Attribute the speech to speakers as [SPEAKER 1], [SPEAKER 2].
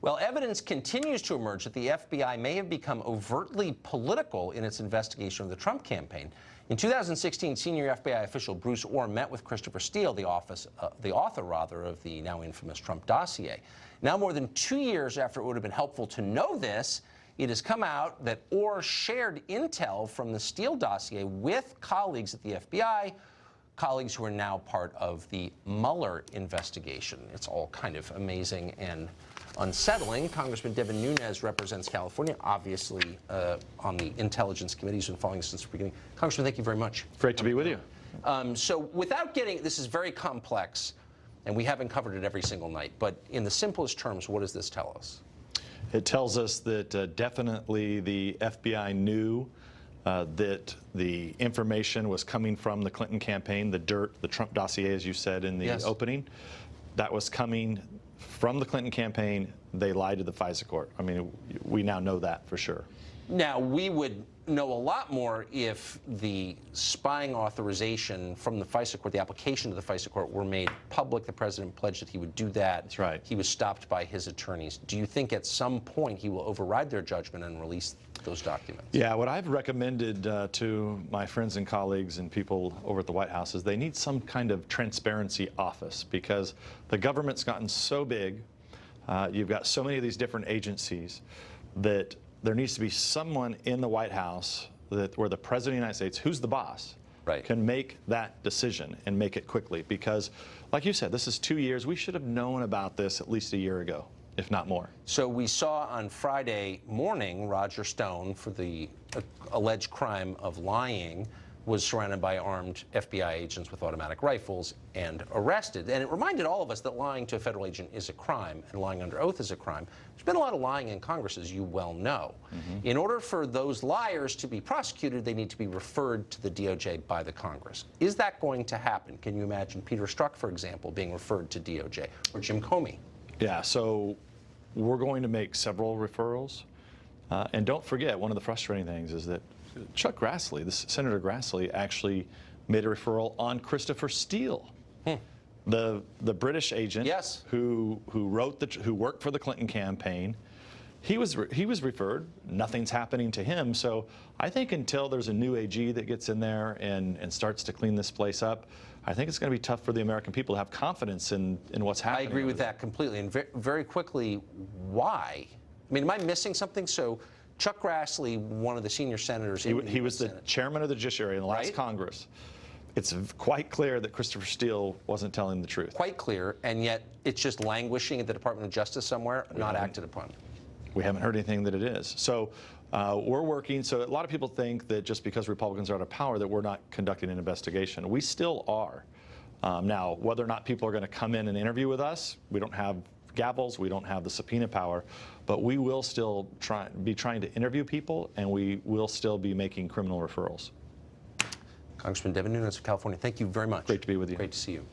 [SPEAKER 1] Well, evidence continues to emerge that the FBI may have become overtly political in its investigation of the Trump campaign. In 2016, senior FBI official Bruce Orr met with Christopher Steele, the author of the now infamous Trump dossier. Now, more than 2 years after it would have been helpful to know this, it has come out that Orr shared intel from the Steele dossier with colleagues at the FBI, colleagues who are now part of the Mueller investigation. It's all kind of amazing and unsettling. Congressman Devin Nunes represents California, obviously on the Intelligence Committee. He's been following this since the beginning. Congressman, thank you very much.
[SPEAKER 2] Great to be with you.
[SPEAKER 1] So without getting, this is very complex, and we haven't covered it every single night, but in the simplest terms, what does this tell us?
[SPEAKER 2] It tells us that definitely the FBI knew that the information was coming from the Clinton campaign, the dirt, the Trump dossier, as you said in the opening. That was coming from the Clinton campaign. They lied to the FISA court. I mean, we now know that for sure.
[SPEAKER 1] Now, we would know a lot more if the spying authorization from the FISA court, the application to the FISA court, were made public. The president pledged that he would do that.
[SPEAKER 2] That's right.
[SPEAKER 1] He was stopped by his attorneys. Do you think at some point he will override their judgment and release those documents?
[SPEAKER 2] Yeah, what I've recommended to my friends and colleagues and people over at the White House is they need some kind of transparency office, because the government's gotten so big, you've got so many of these different agencies, that there needs to be someone in the White House where the President of the United States, who's the boss, can make that decision and make it quickly. Because, like you said, this is 2 years. We should have known about this at least a year ago, if not more.
[SPEAKER 1] So we saw on Friday morning Roger Stone, for the alleged crime of lying, was surrounded by armed FBI agents with automatic rifles and arrested. And it reminded all of us that lying to a federal agent is a crime, and lying under oath is a crime. There's been a lot of lying in Congress, as you well know. In order for those liars to be prosecuted, they need to be referred to the DOJ by the Congress. Is that going to happen? Can you imagine Peter Strzok, for example, being referred to DOJ, or Jim Comey?
[SPEAKER 2] Yeah, so we're going to make several referrals. And don't forget, one of the frustrating things is that Chuck Grassley, Senator Grassley, actually made a referral on Christopher Steele, the British agent who worked for the Clinton campaign. He was referred. Nothing's happening to him. So I think until there's a new AG that gets in there and starts to clean this place up, I think it's going to be tough for the American people to have confidence in what's happening.
[SPEAKER 1] I agree with that completely. And very quickly, why? I mean, am I missing something? So Chuck Grassley, one of the senior senators,
[SPEAKER 2] he was the chairman of the Judiciary in the last Congress. It's quite clear that Christopher Steele wasn't telling the truth.
[SPEAKER 1] Quite clear, and yet it's just languishing at the Department of Justice somewhere, not acted upon.
[SPEAKER 2] We haven't heard anything that it is. So we're working. So a lot of people think that just because Republicans are out of power that we're not conducting an investigation. We still are. Now, whether or not people are going to come in and interview with us, we don't have gavels, we don't have the subpoena power, but we will still be trying to interview people, and we will still be making criminal referrals.
[SPEAKER 1] Congressman Devin Nunes of California, thank you very much.
[SPEAKER 2] Great to be with you.
[SPEAKER 1] Great to see you.